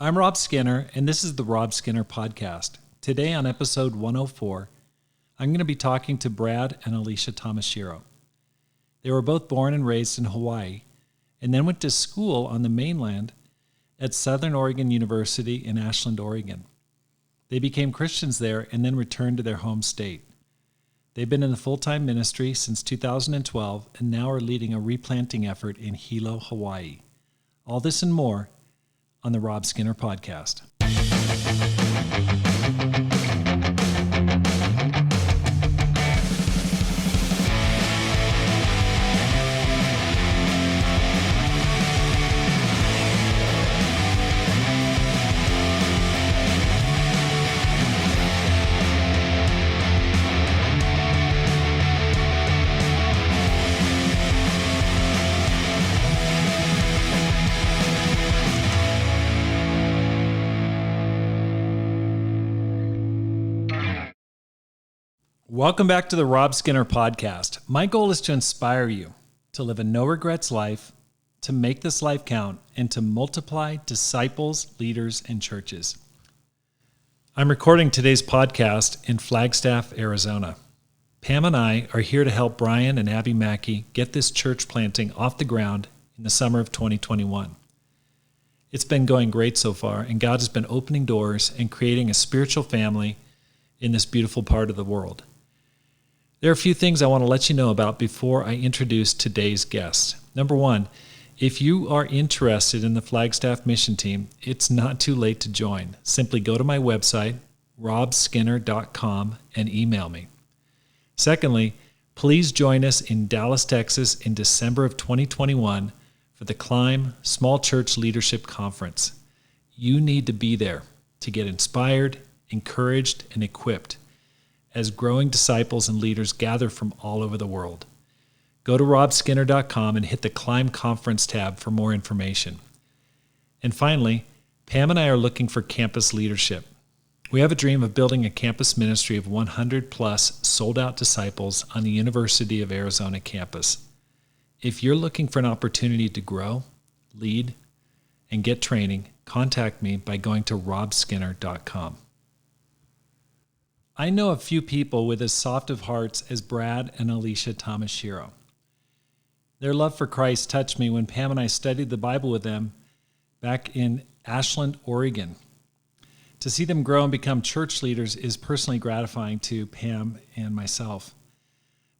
I'm Rob Skinner, and this is the Rob Skinner Podcast. Today on episode 104, I'm going to be talking to Brad and Alisha Tamashiro. They were both born and raised in Hawaii, and then went to school on the mainland at Southern Oregon University in Ashland, Oregon. They became Christians there and then returned to their home state. They've been in the full-time ministry since 2012 and now are leading a replanting effort in Hilo, Hawaii. All this and more on the Rob Skinner Podcast. Welcome back to the Rob Skinner Podcast. My goal is to inspire you to live a no-regrets life, to make this life count, and to multiply disciples, leaders, and churches. I'm recording today's podcast in Flagstaff, Arizona. Pam and I are here to help Brian and Abby Mackey get this church planting off the ground in the summer of 2021. It's been going great so far, and God has been opening doors and creating a spiritual family in this beautiful part of the world. There are a few things I want to let you know about before I introduce today's guest. Number one, if you are interested in the Flagstaff mission team, it's not too late to join. Simply go to my website, robskinner.com, and email me. Secondly, please join us in Dallas, Texas in December of 2021 for the Climb Small Church Leadership Conference. You need to be there to get inspired, encouraged, and equipped as growing disciples and leaders gather from all over the world. Go to robskinner.com and hit the Climb Conference tab for more information. And finally, Pam and I are looking for campus leadership. We have a dream of building a campus ministry of 100 plus sold-out disciples on the University of Arizona campus. If you're looking for an opportunity to grow, lead, and get training, contact me by going to robskinner.com. I know a few people with as soft of hearts as Brad and Alisha Tamashiro. Their love for Christ touched me when Pam and I studied the Bible with them back in Ashland, Oregon. To see them grow and become church leaders is personally gratifying to Pam and myself.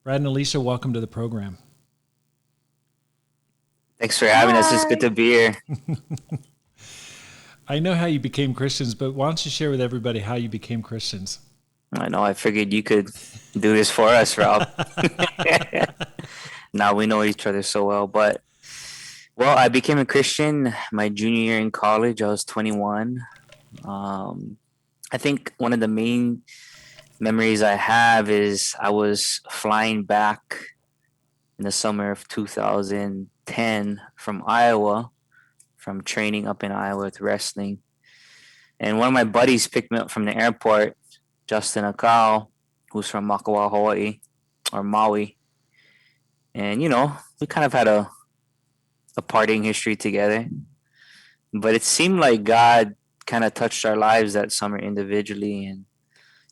Brad and Alisha, welcome to the program. Thanks for having us. It's good to be here. I know how you became Christians, but why don't you share with everybody how you became Christians? I know. I figured you could do this for us, Rob. Now we know each other so well. But, I became a Christian my junior year in college. I was 21. I think one of the main memories I have is I was flying back in the summer of 2010 from Iowa, from training up in Iowa with wrestling. And one of my buddies picked me up from the airport, Justin Akau, who's from Makawa, Hawaii, or Maui. And, we kind of had a partying history together. But it seemed like God kind of touched our lives that summer individually. And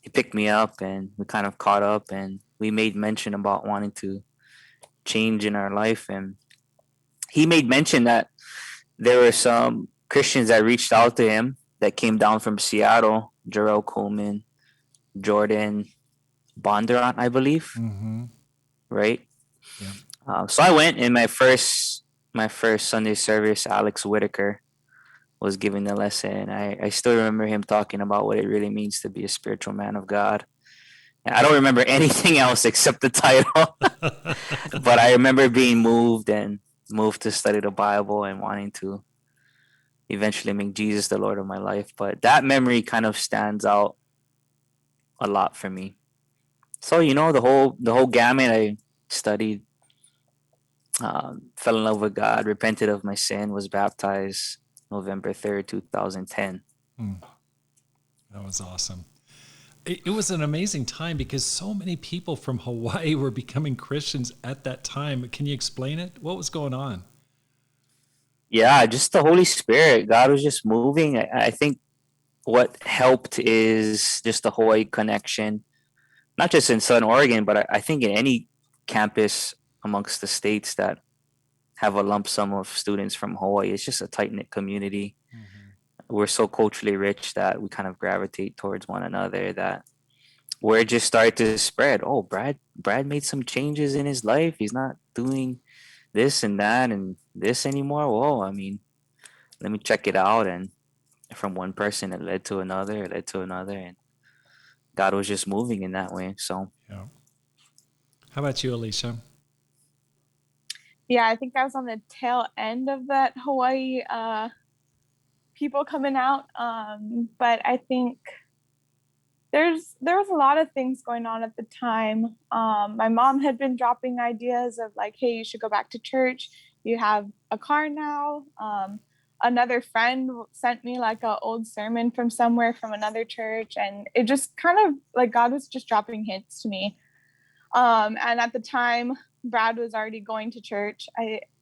he picked me up and we kind of caught up and we made mention about wanting to change in our life. And he made mention that there were some Christians that reached out to him that came down from Seattle, Jarrell Coleman, Jordan Bondurant, I believe. Mm-hmm. Right? Yeah. So I went in my first Sunday service. Alex Whitaker was giving the lesson. I still remember him talking about what it really means to be a spiritual man of God. And I don't remember anything else except the title. But I remember being moved to study the Bible and wanting to eventually make Jesus the Lord of my life. But that memory kind of stands out a lot for me. So, the whole gamut. I studied, fell in love with God, repented of my sin, was baptized November 3rd, 2010. That was awesome. It was an amazing time because so many people from Hawaii were becoming Christians at that time. Can you explain it? What was going on? Yeah, just the Holy Spirit. God was just moving. I think what helped is just the Hawaii connection, not just in Southern Oregon, but I think in any campus amongst the states that have a lump sum of students from Hawaii. It's just a tight knit community. Mm-hmm. We're so culturally rich that we kind of gravitate towards one another, that where it just started to spread. Oh, Brad made some changes in his life. He's not doing this and that and this anymore. Whoa, I mean, let me check it out. And from one person, it led to another, it led to another, and God was just moving in that way. So Yeah. How about you, Alicia? Yeah, I think I was on the tail end of that Hawaii people coming out. But I think there was a lot of things going on at the time. My mom had been dropping ideas of like, hey, you should go back to church. You have a car now. Another friend sent me like an old sermon from somewhere from another church, and it just kind of like God was just dropping hints to me. And at the time, Brad was already going to church.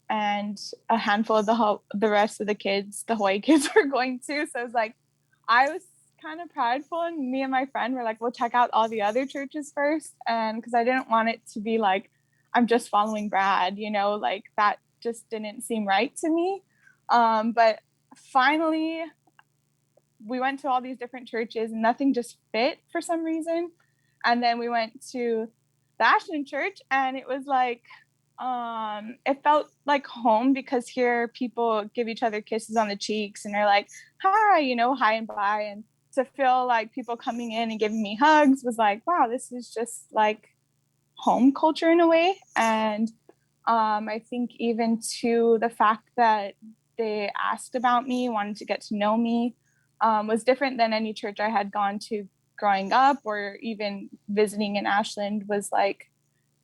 And a handful of the rest of the kids, the Hawaii kids, were going too. So it was like I was kind of prideful, and me and my friend were like, we'll check out all the other churches first, and because I didn't want it to be like I'm just following Brad, like that just didn't seem right to me. But finally, we went to all these different churches, and nothing just fit for some reason. And then we went to the Ashland church, and it was like it felt like home, because here people give each other kisses on the cheeks and they're like, hi, hi and bye. And to feel like people coming in and giving me hugs was like, wow, this is just like home culture in a way. And I think even to the fact that they asked about me, wanted to get to know me, was different than any church I had gone to growing up, or even visiting in Ashland. Was like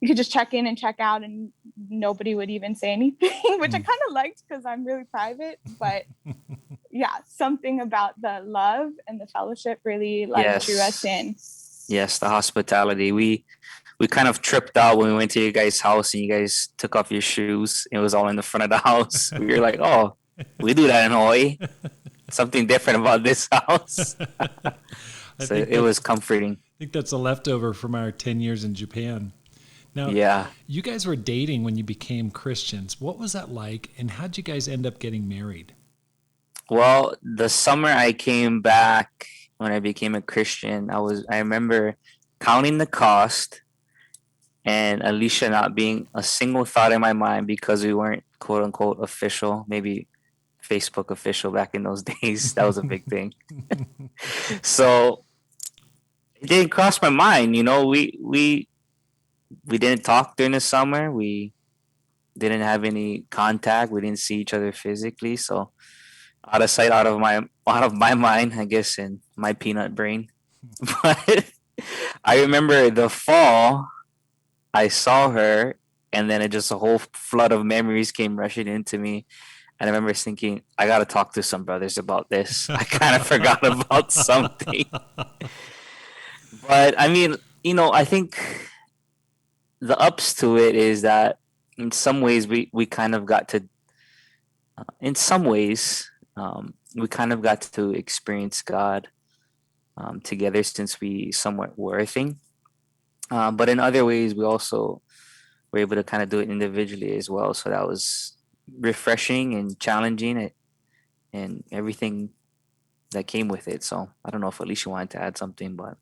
you could just check in and check out, and nobody would even say anything, which I kind of liked because I'm really private. But yeah, something about the love and the fellowship really like drew us yes, in. yes, the hospitality. We kind of tripped out when we went to your guys' house and you guys took off your shoes. It was all in the front of the house. We were like, oh, we do that in Hawaii. Something different about this house. I So think it was comforting. that's a leftover from our 10 years in Japan. Now, Yeah. you guys were dating when you became Christians. What was that like, and how'd you guys end up getting married? Well, the summer I came back when I became a Christian, I remember counting the cost and Alicia not being a single thought in my mind because we weren't quote unquote official, maybe Facebook official back in those days. That was a big thing. So it didn't cross my mind. We didn't talk during the summer. We didn't have any contact. We didn't see each other physically. So out of sight, out of my mind, I guess, in my peanut brain. But I remember the fall I saw her, and then it just a whole flood of memories came rushing into me. And I remember thinking, I got to talk to some brothers about this. I kind of forgot about something. But I mean, I think the ups to it is that in some ways we kind of got to, in some ways, we kind of got to experience God together since we somewhat were a thing. But in other ways, we also were able to kind of do it individually as well. So that was refreshing and challenging it and everything that came with it. So I don't know if Alicia wanted to add something, but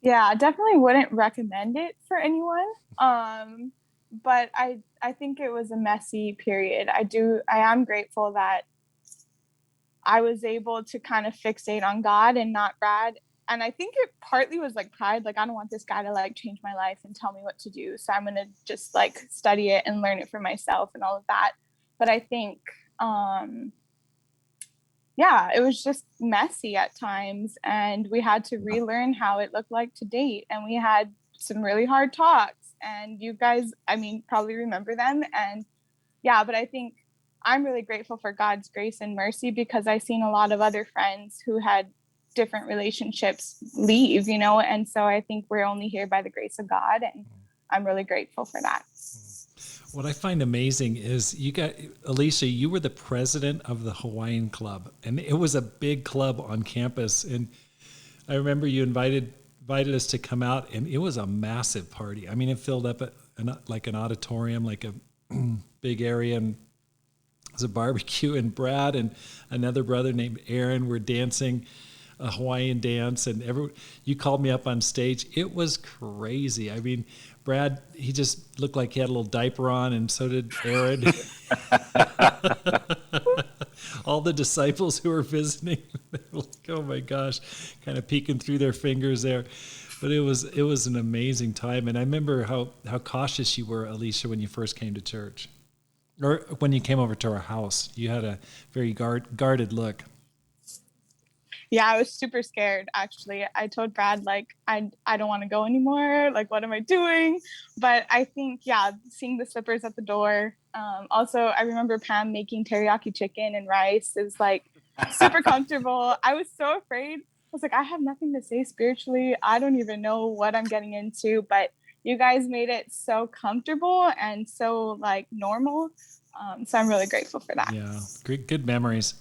Yeah, I definitely wouldn't recommend it for anyone. But I think it was a messy period. I am grateful that I was able to kind of fixate on God and not Brad. And I think it partly was like pride, like I don't want this guy to like change my life and tell me what to do. So I'm gonna just like study it and learn it for myself and all of that. But I think yeah, it was just messy at times, and we had to relearn how it looked like to date, and we had some really hard talks, and you guys, I mean, probably remember them. And yeah, but I think I'm really grateful for God's grace and mercy, because I've seen a lot of other friends who had different relationships leave, and so I think we're only here by the grace of God, and I'm really grateful for that. What I find amazing is Alisha, you were the president of the Hawaiian Club, and it was a big club on campus. And I remember you invited us to come out, and it was a massive party. I mean, it filled up like an auditorium, like a big area, and it was a barbecue. And Brad and another brother named Aaron were dancing a Hawaiian dance, and you called me up on stage. It was crazy. I mean, Brad, he just looked like he had a little diaper on, and so did Aaron. All the disciples who were visiting, they were like, oh my gosh, kind of peeking through their fingers there. But it was an amazing time. And I remember how cautious you were, Alisha, when you first came to church. Or when you came over to our house. You had a very guarded look. Yeah, I was super scared, actually. I told Brad, like, I don't want to go anymore. Like, what am I doing? But I think, yeah, seeing the slippers at the door. Also, I remember Pam making teriyaki chicken and rice. It was, like, super comfortable. I was so afraid. I was like, I have nothing to say spiritually. I don't even know what I'm getting into. But you guys made it so comfortable and so, like, normal. So I'm really grateful for that. Yeah, good memories.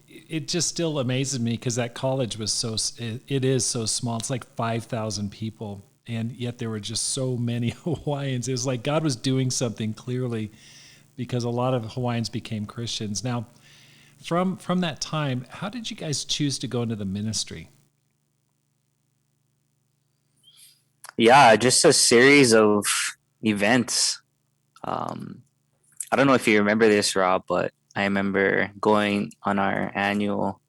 It just still amazes me because that college was it is so small. It's like 5,000 people, and yet there were just so many Hawaiians. It was like God was doing something clearly, because a lot of Hawaiians became Christians. Now, from that time, how did you guys choose to go into the ministry? Yeah, just a series of events. I don't know if you remember this, Rob, but I remember going on our annual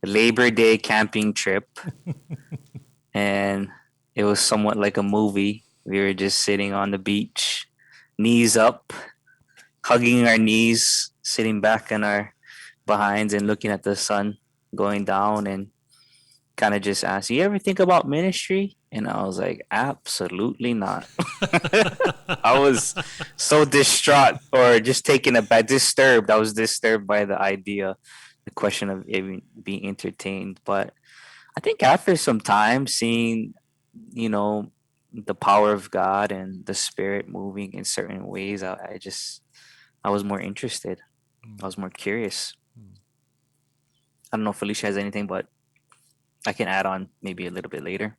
Labor Day camping trip, and it was somewhat like a movie. We were just sitting on the beach, knees up, hugging our knees, sitting back on our behinds and looking at the sun going down, and kind of just asked, "You ever think about ministry?" And I was like, "Absolutely not." I was so distraught, or just taken aback, disturbed. I was disturbed by the idea, the question of even being entertained. But I think after some time, seeing, you know, the power of God and the Spirit moving in certain ways, I was more interested. I was more curious. I don't know if Felicia has anything, but I can add on maybe a little bit later.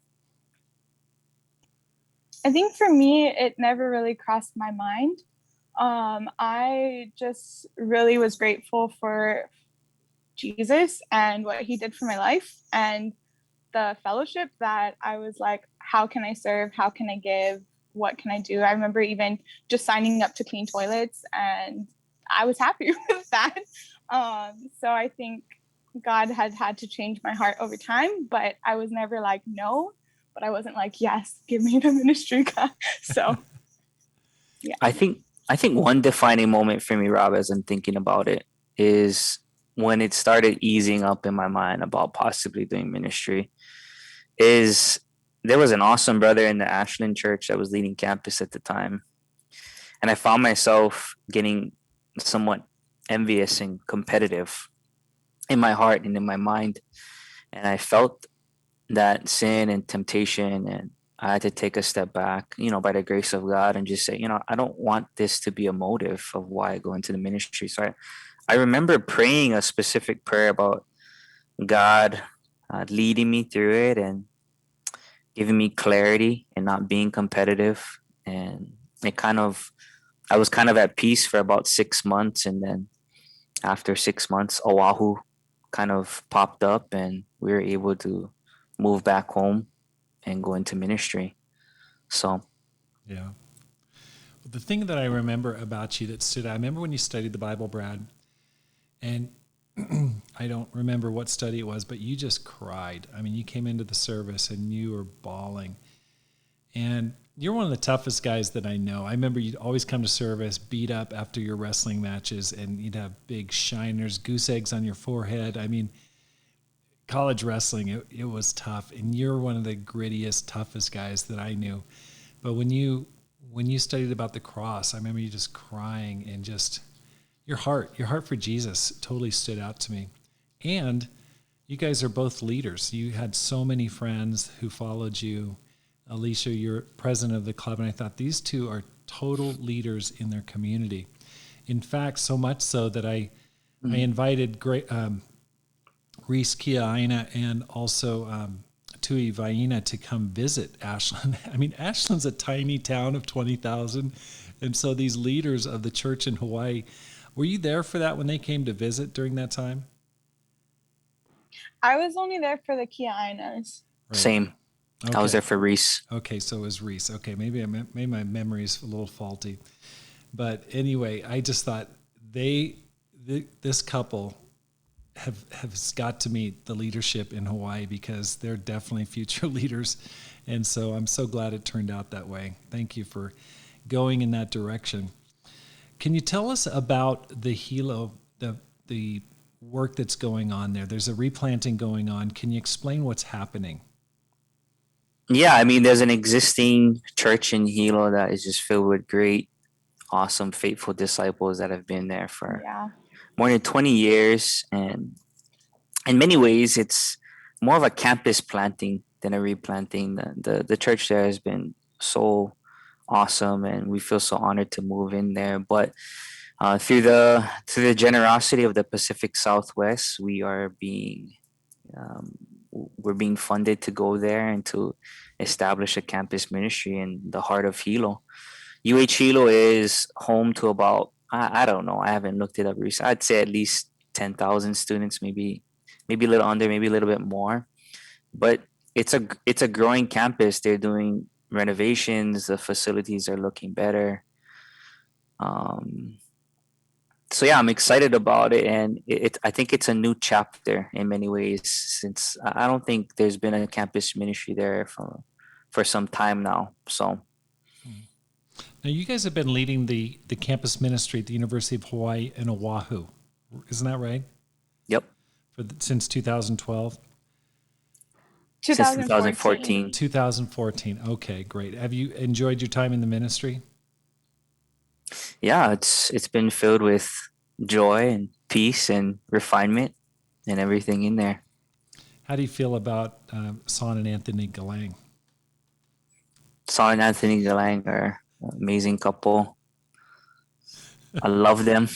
I think for me, it never really crossed my mind. I just really was grateful for Jesus and what he did for my life, and the fellowship that I was like, how can I serve? How can I give? What can I do? I remember even just signing up to clean toilets, and I was happy with that. So I think God had to change my heart over time, but I was never like, no, but I wasn't like, yes, give me the ministry, God. So, yeah. I think one defining moment for me, Rob, as I'm thinking about it, is when it started easing up in my mind about possibly doing ministry. Is there was an awesome brother in the Ashland church that was leading campus at the time, and I found myself getting somewhat envious and competitive in my heart and in my mind, and I felt that sin and temptation, and I had to take a step back, by the grace of God, and just say, I don't want this to be a motive of why I go into the ministry. So I remember praying a specific prayer about God leading me through it and giving me clarity and not being competitive. And I was kind of at peace for about 6 months. And then after 6 months, Oahu kind of popped up, and we were able to move back home and go into ministry. So, yeah. The thing that I remember about you that stood out, I remember when you studied the Bible, Brad, and I don't remember what study it was, but you just cried. I mean, you came into the service and you were bawling. And you're one of the toughest guys that I know. I remember you'd always come to service beat up after your wrestling matches, and you'd have big shiners, goose eggs on your forehead. I mean, college wrestling, it was tough. And you're one of the grittiest, toughest guys that I knew. But when you studied about the cross, I remember you just crying, and just your heart for Jesus totally stood out to me. And you guys are both leaders. You had so many friends who followed you. Alisha, you're president of the club, and I thought these two are total leaders in their community. In fact, so much so that I invited Reese Kiaina and also Tui Vaina to come visit Ashland. I mean, Ashland's a tiny town of 20,000. And so these leaders of the church in Hawaii, were you there for that when they came to visit during that time? I was only there for the Kiainas. Right. Same. Okay. I was there for Reese. Okay, so it was Reese. Okay, maybe my memory is a little faulty. But anyway, I just thought this couple have got to meet the leadership in Hawaii, because they're definitely future leaders. And so I'm so glad it turned out that way. Thank you for going in that direction. Can you tell us about the Hilo, the work that's going on there? There's a replanting going on. Can you explain what's happening? Yeah, I mean, there's an existing church in Hilo that is just filled with great, awesome, faithful disciples that have been there for more than 20 years. And in many ways, it's more of a campus planting than a replanting. The church there has been so awesome, and we feel so honored to move in there. But through the generosity of the Pacific Southwest, we're being funded to go there and to establish a campus ministry in the heart of Hilo. Hilo is home to about, I don't know, I haven't looked it up recently. I'd say at least 10,000 students, maybe a little under, maybe a little bit more. But it's a growing campus. They're doing renovations. The facilities are looking better. So yeah, I'm excited about it, and I think it's a new chapter in many ways, since I don't think there's been a campus ministry there for some time now. So now you guys have been leading the campus ministry at the University of Hawaii in Oahu, isn't that right? Yep. Since 2012. Since 2014. 2014. Okay, great. Have you enjoyed your time in the ministry? Yeah, it's been filled with joy and peace and refinement and everything in there. How do you feel about Son and Anthony Galang? Son and Anthony Galang are an amazing couple. I love them.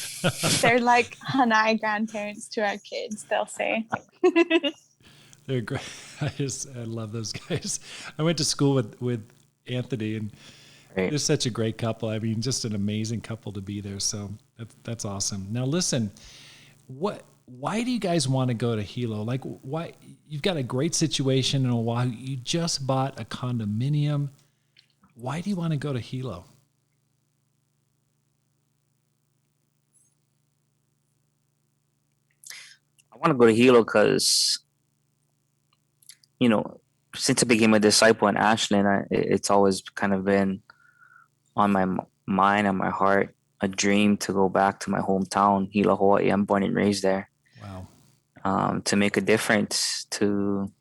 They're like Hanai grandparents to our kids, they'll say. They're great. I love those guys. I went to school with Anthony, and they're such a great couple. I mean, just an amazing couple to be there. So that's awesome. Now, listen, why do you guys want to go to Hilo? Like, why? You've got a great situation in Oahu. You just bought a condominium. Why do you want to go to Hilo? I want to go to Hilo because, since I became a disciple in Ashland, it's always kind of been on my mind and my heart, a dream to go back to my hometown, Hilo, Hawaii. I'm born and raised there. Wow. To make a difference, to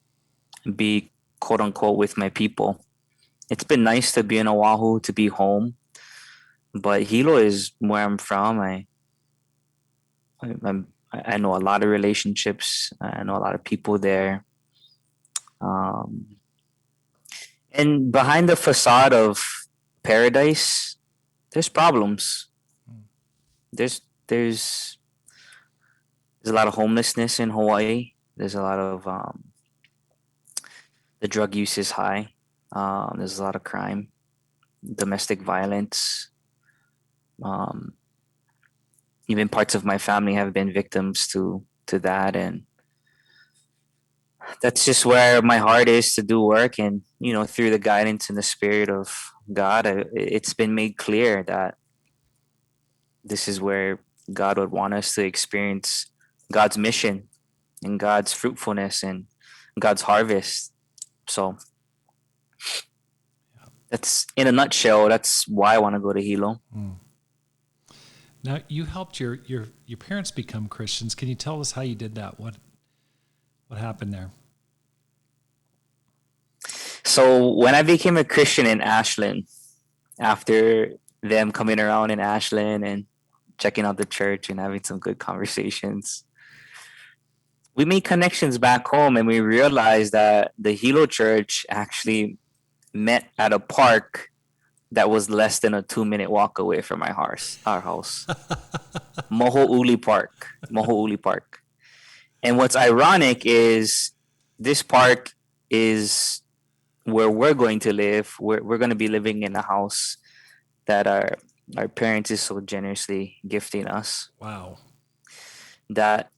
be quote unquote with my people. It's been nice to be in Oahu, to be home, but Hilo is where I'm from. I know a lot of relationships. I know a lot of people there. And behind the facade of paradise, there's problems. There's a lot of homelessness in Hawaii. There's a lot of the drug use is high. There's a lot of crime, domestic violence. Even parts of my family have been victims to that, and that's just where my heart is to do work. And through the guidance and the spirit of God, it's been made clear that this is where God would want us to experience God's mission and God's fruitfulness and God's harvest. So that's, in a nutshell, that's why I want to go to Hilo. Now, you helped your parents become Christians. Can you tell us how you did that? What happened there? So when I became a Christian in Ashland, after them coming around in Ashland and checking out the church and having some good conversations, we made connections back home, and we realized that the Hilo church actually met at a park that was less than a 2-minute walk away from our house. Moho'uli Park. Moho'uli Park. And what's ironic is this park is where we're going to live. We're going to be living in a house that our parents is so generously gifting us. Wow. That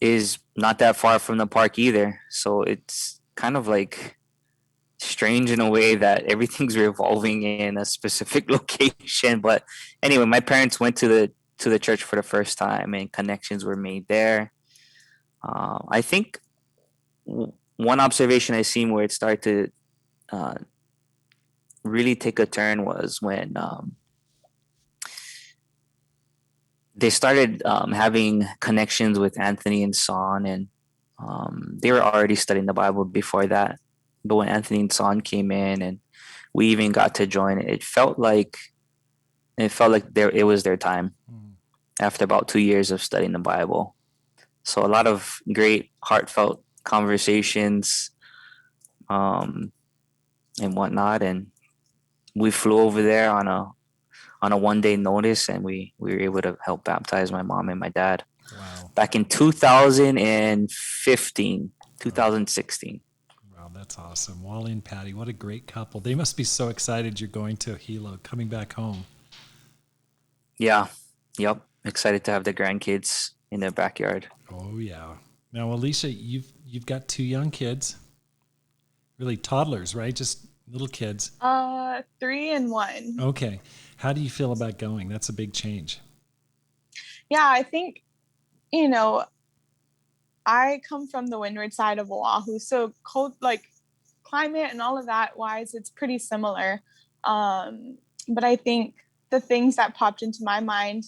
is not that far from the park either. So it's kind of like strange in a way that everything's revolving in a specific location. But anyway, my parents went to the church for the first time, and connections were made there. I think one observation I seen where it started to really take a turn was when they started having connections with Anthony and Son, and they were already studying the Bible before that. But when Anthony and Son came in, and we even got to join, it felt like it was their time after about 2 years of studying the Bible. So a lot of great heartfelt conversations and whatnot, and we flew over there on a 1-day notice, and we were able to help baptize my mom and my dad. Wow. Back in 2016. Wow, that's awesome. Wally and Patty, what a great couple. They must be so excited you're going to Hilo, coming back home. Yeah. Yep. Excited to have the grandkids in their backyard. Oh yeah. Now, Alisha, you've got 2 young kids. Really toddlers, right? Just little kids. 3 and 1. Okay. How do you feel about going? That's a big change. Yeah, I think, I come from the windward side of Oahu, so cold, like climate and all of that wise, it's pretty similar. But I think the things that popped into my mind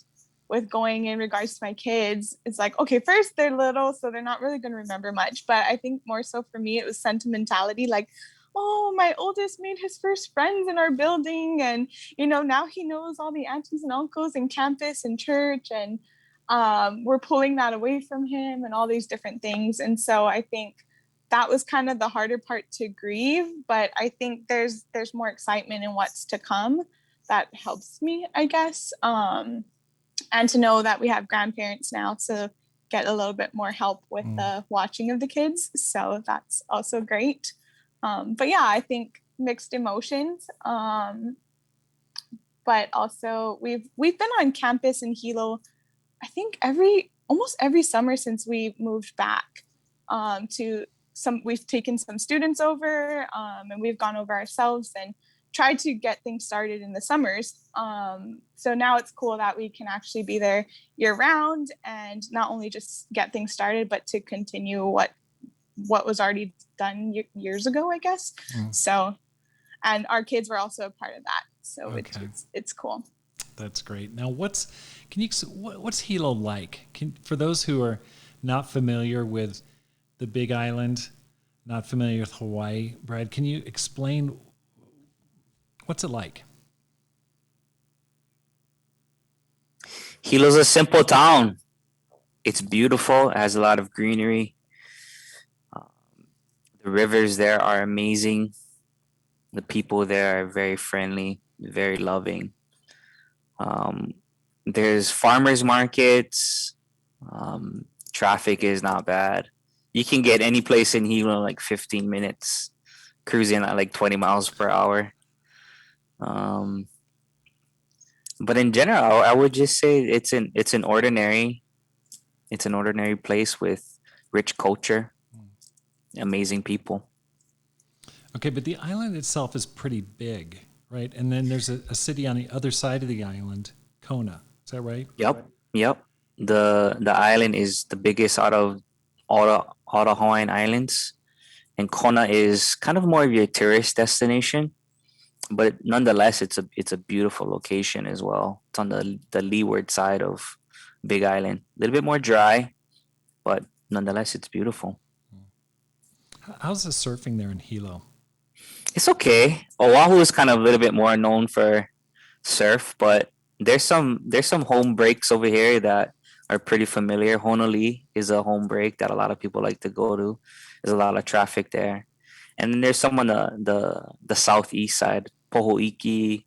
with going in regards to my kids, it's like, okay, first they're little, so they're not really going to remember much. But I think more so for me, it was sentimentality. Like, oh, my oldest made his first friends in our building. And, now he knows all the aunties and uncles in campus and church. And we're pulling that away from him and all these different things. And so I think that was kind of the harder part to grieve. But I think there's more excitement in what's to come that helps me, I guess. And to know that we have grandparents now to get a little bit more help with the watching of the kids. So that's also great. But yeah, I think mixed emotions. But also we've been on campus in Hilo, I think almost every summer since we moved back. We've taken some students over, and we've gone over ourselves and tried to get things started in the summers. So now it's cool that we can actually be there year round and not only just get things started, but to continue what was already done years ago, I guess. So, and our kids were also a part of that. So okay. It's cool. That's great. Now what's Hilo like? For those who are not familiar with the Big Island, not familiar with Hawaii, Brad, can you explain what's it like? Hilo's a simple town. It's beautiful. It has a lot of greenery. The rivers there are amazing. The people there are very friendly, very loving. There's farmers markets. Traffic is not bad. You can get any place in Hilo in like 15 minutes, cruising at like 20 miles per hour. But in general, I would just say it's an ordinary place with rich culture, amazing people. Okay, but the island itself is pretty big, right? And then there's a city on the other side of the island, Kona. Is that right? Yep. The island is the biggest out of all the Hawaiian islands, and Kona is kind of more of your tourist destination. But nonetheless, it's a beautiful location as well. It's on the leeward side of Big Island. A little bit more dry, but nonetheless, it's beautiful. How's the surfing there in Hilo? It's okay. Oahu is kind of a little bit more known for surf, but there's some home breaks over here that are pretty familiar. Honolulu is a home break that a lot of people like to go to. There's a lot of traffic there. And then there's some on the southeast side, Pohoiki,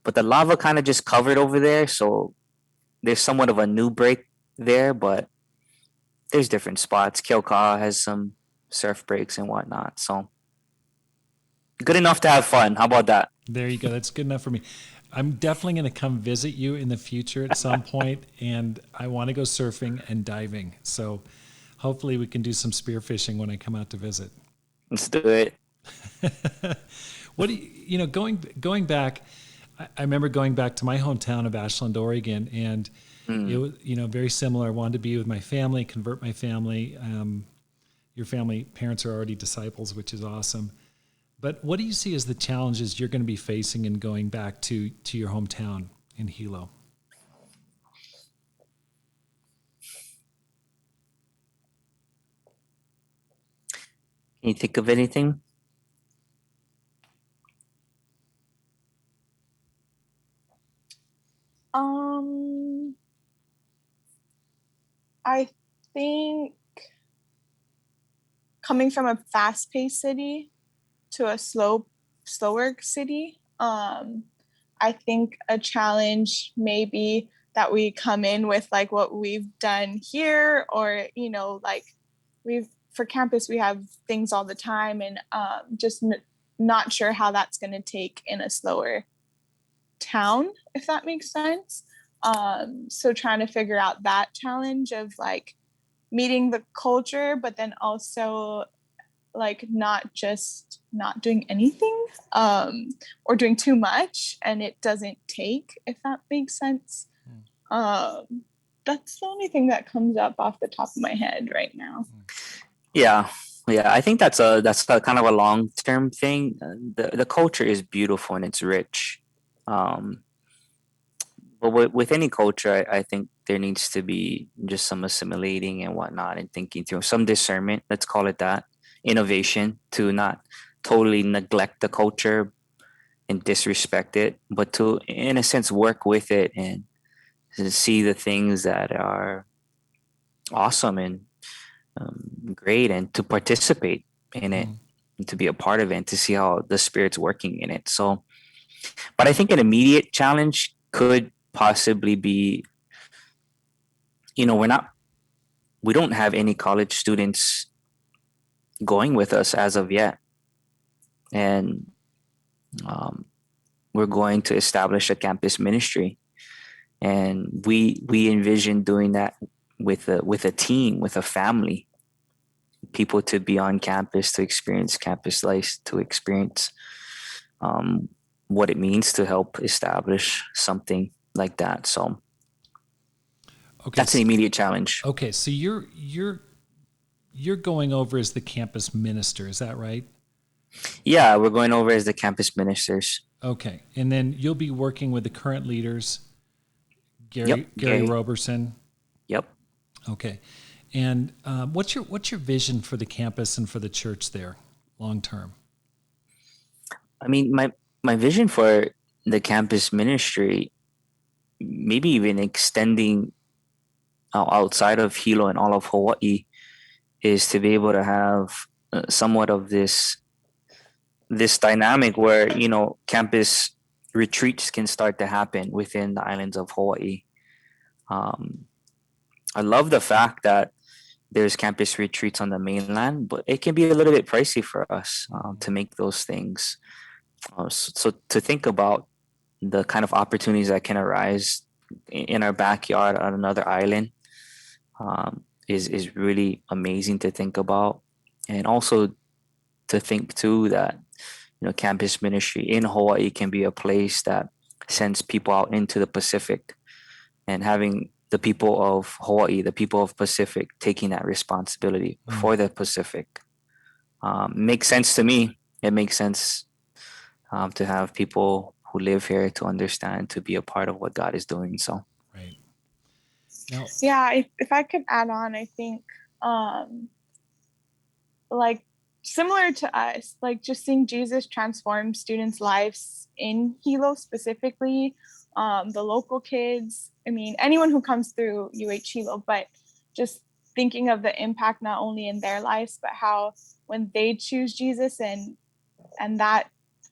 but the lava kind of just covered over there. So there's somewhat of a new break there, but there's different spots. Kilka has some surf breaks and whatnot. So good enough to have fun. How about that? There you go. That's good enough for me. I'm definitely going to come visit you in the future at some point, and I want to go surfing and diving. So hopefully we can do some spearfishing when I come out to visit. Let's do it. What do you know, going back, I remember going back to my hometown of Ashland, Oregon, and it was, very similar. I wanted to be with my family, convert my family. Your family, parents are already disciples, which is awesome. But what do you see as the challenges you're going to be facing in going back to your hometown in Hilo? Can you think of anything? I think coming from a fast-paced city to a slower city, I think a challenge may be that we come in with like what we've done here, or like for campus we have things all the time, and just not sure how that's going to take in a slower town, if that makes sense. So trying to figure out that challenge of like meeting the culture, but then also like not doing anything, or doing too much and it doesn't take, if that makes sense. That's the only thing that comes up off the top of my head right now. Yeah. I think that's a kind of a long-term thing. The culture is beautiful and it's rich. But with any culture, I think there needs to be just some assimilating and whatnot, and thinking through some discernment, let's call it that, innovation, to not totally neglect the culture and disrespect it, but to, in a sense, work with it and to see the things that are awesome and great, and to participate in it, and to be a part of it, and to see how the Spirit's working in it. So, but I think an immediate challenge could possibly be, we don't have any college students going with us as of yet. And we're going to establish a campus ministry. And we envision doing that with a team, with a family, people to be on campus, to experience campus life, to experience what it means to help establish something like that. So that's an immediate challenge. Okay, so you're going over as the campus minister, is that right? Yeah, we're going over as the campus ministers. Okay, and then you'll be working with the current leaders, Gary Roberson. Yep. Okay, and what's your vision for the campus and for the church there, long term? I mean, my vision for the campus ministry, maybe even extending outside of Hilo and all of Hawaii, is to be able to have somewhat of this dynamic where campus retreats can start to happen within the islands of Hawaii. I love the fact that there's campus retreats on the mainland, but it can be a little bit pricey for us to make those things. So to think about the kind of opportunities that can arise in our backyard on another island is really amazing to think about. And also to think too that campus ministry in Hawaii can be a place that sends people out into the Pacific, and having the people of Hawaii, the people of Pacific, taking that responsibility for the Pacific makes sense to me. It makes sense to have people who live here to understand, to be a part of what God is doing. So, right. Now, yeah, if I could add on, I think like similar to us, like just seeing Jesus transform students' lives in Hilo specifically, the local kids, I mean, anyone who comes through UH Hilo, but just thinking of the impact not only in their lives, but how when they choose Jesus and that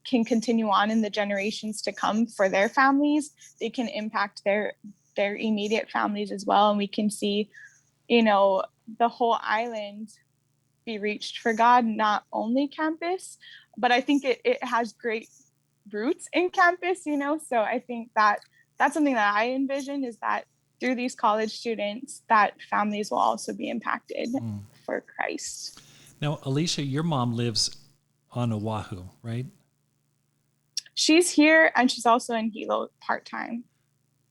can continue on in the generations to come for their families, they can impact their immediate families as well. And we can see, the whole island be reached for God, not only campus, but I think it has great roots in campus, so I think that's something that I envision, is that through these college students, that families will also be impacted for Christ. Now, Alisha, your mom lives on Oahu, right? She's here, and she's also in Hilo part-time.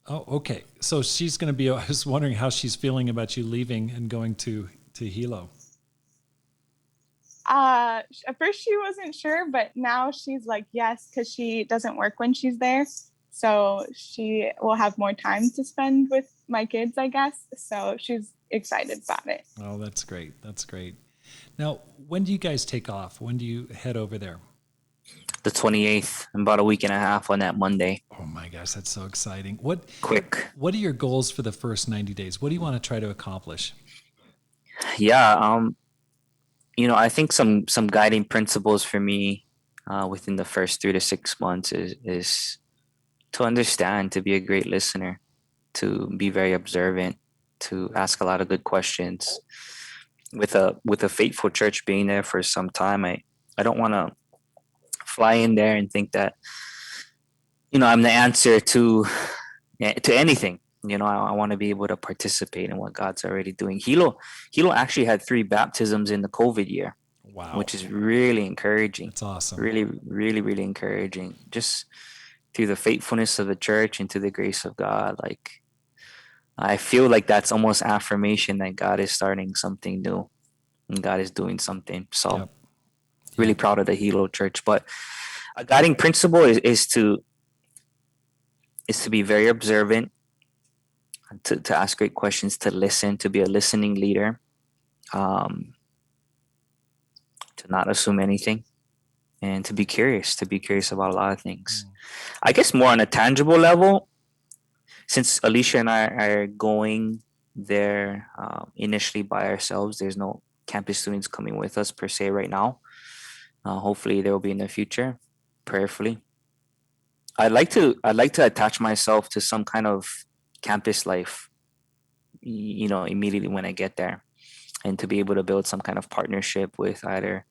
Oh, okay. So she's going to be, I was wondering how she's feeling about you leaving and going to Hilo. At first she wasn't sure, but now she's like, yes, because she doesn't work when she's there. So she will have more time to spend with my kids, I guess. So she's excited about it. Oh, that's great. That's great. Now, when do you guys take off? When do you head over there? The 28th, about a week and a half on that Monday. Oh my gosh, that's so exciting. Quick. What are your goals for the first 90 days? What do you want to try to accomplish? Yeah, I think some guiding principles for me within the first 3 to 6 months is to understand, to be a great listener, to be very observant, to ask a lot of good questions. With a faithful church being there for some time, I don't want to fly in there and think that I'm the answer to anything. I want to be able to participate in what God's already doing. Hilo actually had 3 baptisms in the COVID year. Wow. Which is really encouraging. That's awesome. Really, really, really encouraging. Just through the faithfulness of the church and to the grace of God. Like, I feel like that's almost affirmation that God is starting something new and God is doing something. So really proud of the Hilo church. But a guiding principle is to be very observant, to ask great questions, to listen, to be a listening leader, to not assume anything, and to be curious about a lot of things. I guess more on a tangible level, since Alisha and I are going there initially by ourselves, there's no campus students coming with us per se right now. Hopefully there will be in the future, prayerfully. I'd like to attach myself to some kind of campus life, immediately when I get there, and to be able to build some kind of partnership with either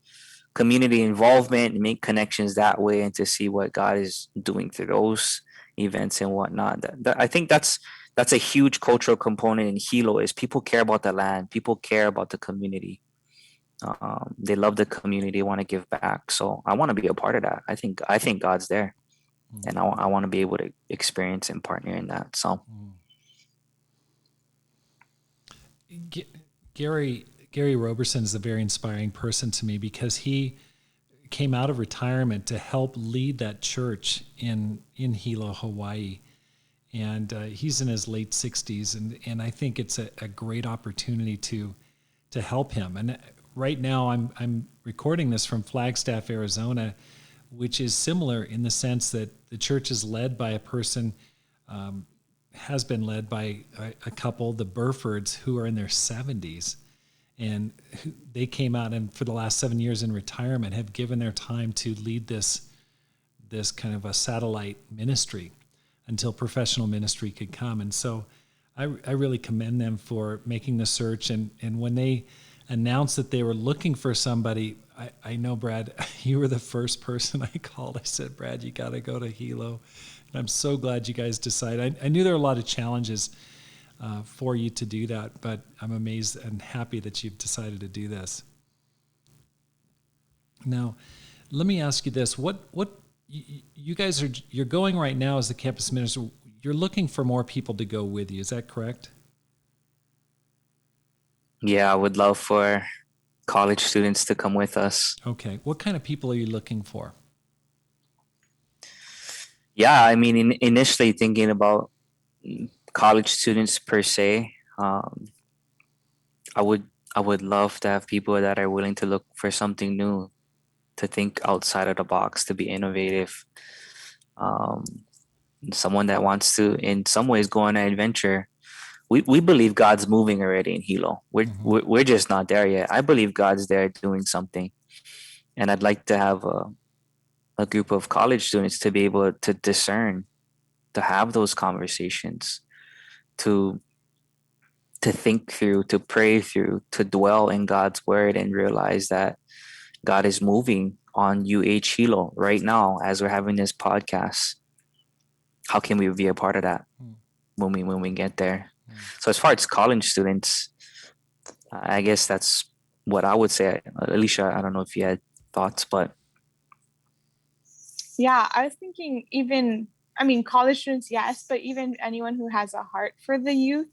community involvement and make connections that way, and to see what God is doing through those events and whatnot. I think that's a huge cultural component in Hilo, is people care about the land, people care about the community. They love the community, want to give back. So I want to be a part of that. I think God's there, and I want to be able to experience and partner in that. So Gary Roberson is a very inspiring person to me, because he came out of retirement to help lead that church in Hilo, Hawaii. And he's in his late 60s, and I think it's a great opportunity to help him. And right now I'm recording this from Flagstaff, Arizona, which is similar in the sense that the church is led by a person, has been led by a couple, the Burfords, who are in their 70s. And they came out, and for the last 7 years in retirement, have given their time to lead this kind of a satellite ministry until professional ministry could come. And so I really commend them for making the search. And when they announced that they were looking for somebody, I know, Brad, you were the first person I called. I said, Brad, you got to go to Hilo. And I'm so glad you guys decided. I knew there were a lot of challenges for you to do that, but I'm amazed and happy that you've decided to do this. Now, let me ask you this: what you guys you're going right now as the campus minister? You're looking for more people to go with you. Is that correct? Yeah, I would love for college students to come with us. Okay. What kind of people are you looking for? Yeah, I mean, initially thinking about college students per se, I would love to have people that are willing to look for something new, to think outside of the box, to be innovative. Someone that wants to, in some ways, go on an adventure. We believe God's moving already in Hilo. We're just not there yet. I believe God's there doing something, and I'd like to have a group of college students to be able to discern, to have those conversations, to think through, to pray through, to dwell in God's word and realize that God is moving on Hilo right now as we're having this podcast. How can we be a part of that when we get there? So as far as college students, I guess that's what I would say. Alisha, I don't know if you had thoughts, but Yeah, I was thinking even, I mean, college students, yes, but even anyone who has a heart for the youth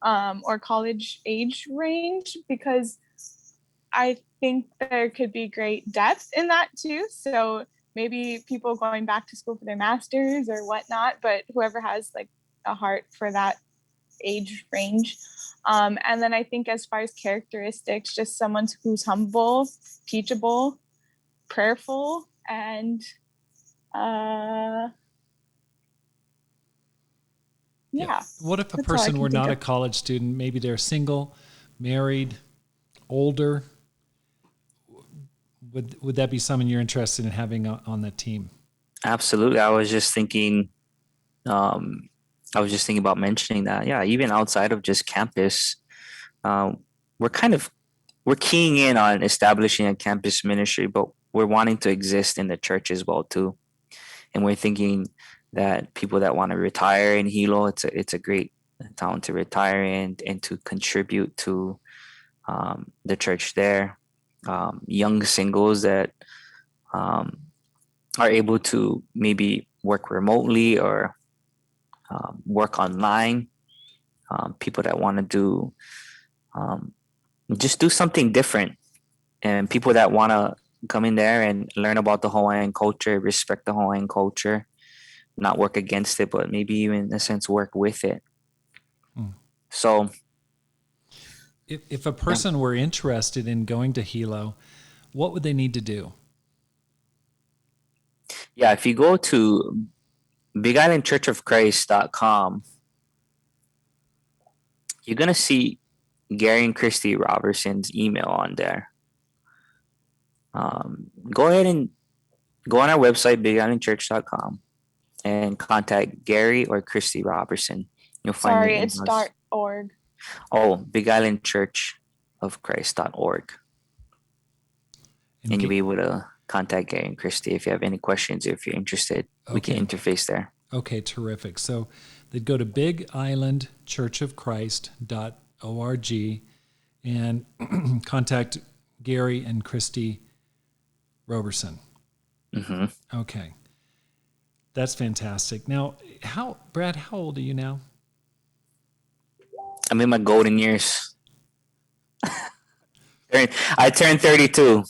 or college age range, because I think there could be great depth in that too. So maybe people going back to school for their masters or whatnot, but whoever has like a heart for that age range. And then I think as far as characteristics, just someone who's humble, teachable, prayerful, and yeah. What if a That's all I person can were think not a of. college student? Maybe they're single, married, older. Would that be someone you're interested in having on the team? absolutely. I was just thinking about mentioning that. Yeah, even outside of just campus, um, we're keying in on establishing a campus ministry, but we're wanting to exist in the church as well too. And we're thinking that people that want to retire in Hilo, it's a great town to retire in and to contribute to the church there. Young singles that um, are able to maybe work remotely or work online. People that want to do um, just do something different, and people that want to come in there and learn about the Hawaiian culture, respect the Hawaiian culture, not work against it, but maybe even in a sense work with it. So If a person were interested in going to Hilo, what would they need to do? yeah, if you go to BigIslandChurchOfChrist.com, you're gonna see Gary and Christy Robertson's email on there. Go ahead and go on our website, BigIslandChurch.com, and contact Gary or Christy Robertson. You'll find their Sorry, it's emails. .org. Oh, BigIslandChurchOfChrist.org. And you'll be able to contact Gary and Christy if you have any questions, if you're interested. We can interface there. Okay, terrific. So they'd go to bigislandchurchofchrist.org and contact Gary and Christy Roberson. Mm-hmm. Okay. That's fantastic. Now, Brad, how old are you now? I'm in my golden years. I turned 32.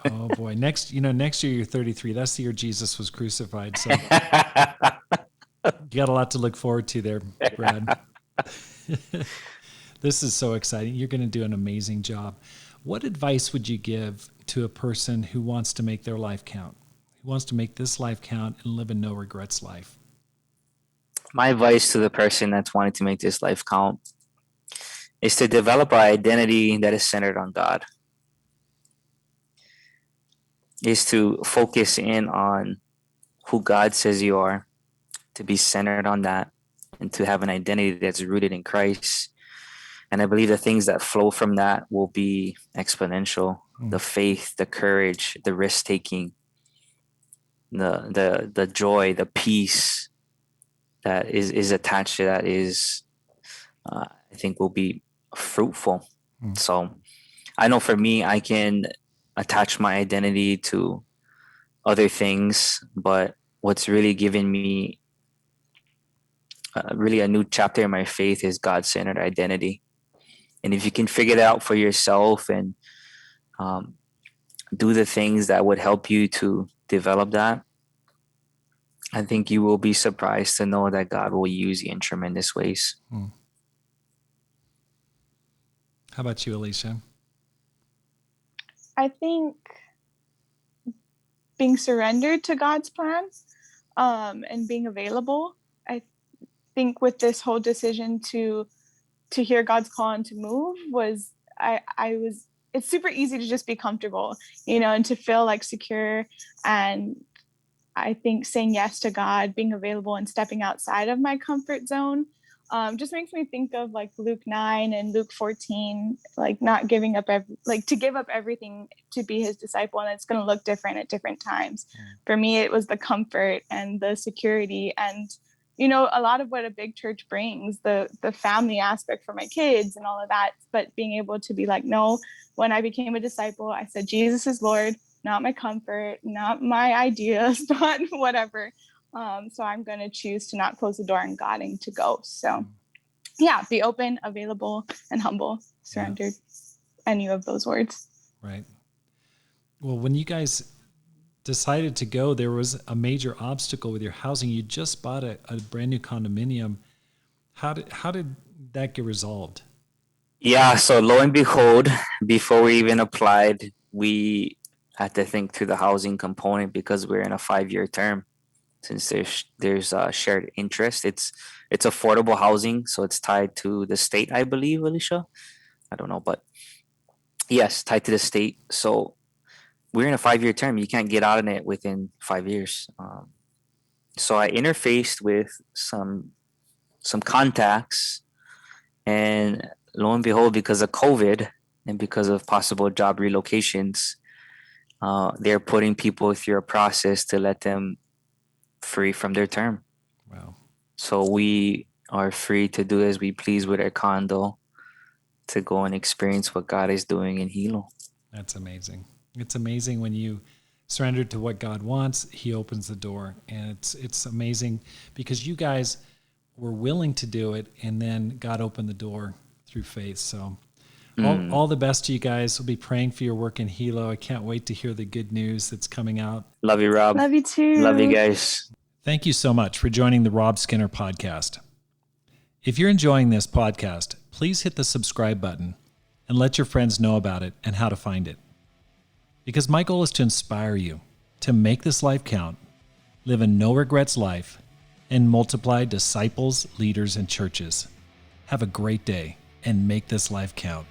Oh boy. Next year you're 33. That's the year Jesus was crucified. So you got a lot to look forward to there, Brad. This is so exciting. You're going to do an amazing job. What advice would you give to a person who wants to make their life count? Who wants to make this life count and live a no regrets life? My advice to the person that's wanting to make this life count is to develop an identity that is centered on God. Is to focus in on who God says you are, to be centered on that, and to have an identity that's rooted in Christ. And I believe the things that flow from that will be exponential. The faith, the courage, the risk taking, the joy, the peace that is attached to that is, I think, will be fruitful. So I know for me, I can attach my identity to other things, but what's really given me really a new chapter in my faith is God-centered identity. And if you can figure it out for yourself and do the things that would help you to develop that, I think you will be surprised to know that God will use you in tremendous ways. How about you, Alisha? I think being surrendered to God's plan and being available. I think with this whole decision to hear God's call and to move was I was it's super easy to just be comfortable, and to feel like secure and I think saying yes to God, being available and stepping outside of my comfort zone just makes me think of like Luke 9 and Luke 14, like not giving up, to give up everything to be his disciple. And it's going to look different at different times. For me, it was the comfort and the security and, you know, a lot of what a big church brings, the family aspect for my kids and all of that. But being able to be like, no, when I became a disciple, I said, Jesus is Lord, not my comfort, not my ideas, not whatever. So I'm going to choose to not close the door on God and to go. So yeah, be open, available, and humble, surrendered, any of those words. Right. Well, when you guys decided to go, there was a major obstacle with your housing. You just bought a brand new condominium. How did that get resolved? Yeah, so lo and behold, before we even applied, we had to think through the housing component because we're in a 5-year term. Since there's shared interest, it's affordable housing, so it's tied to the state, I believe, Alisha. I don't know, but yes, tied to the state. So we're in a 5-year term. You can't get out of it within 5 years. So I interfaced with some contacts, and lo and behold, because of COVID and because of possible job relocations, they're putting people through a process to let them free from their term. Wow. So we are free to do as we please with our condo to go and experience what God is doing in Hilo. That's amazing. It's amazing when you surrender to what God wants, he opens the door. And it's amazing because you guys were willing to do it, and then God opened the door through faith. So all the best to you guys. We'll be praying for your work in Hilo. I can't wait to hear the good news that's coming out. Love you, Rob. Love you too. Love you guys. Thank you so much for joining the Rob Skinner podcast. If you're enjoying this podcast, please hit the subscribe button and let your friends know about it and how to find it. Because my goal is to inspire you to make this life count, live a no regrets life, and multiply disciples, leaders, and churches. Have a great day and make this life count.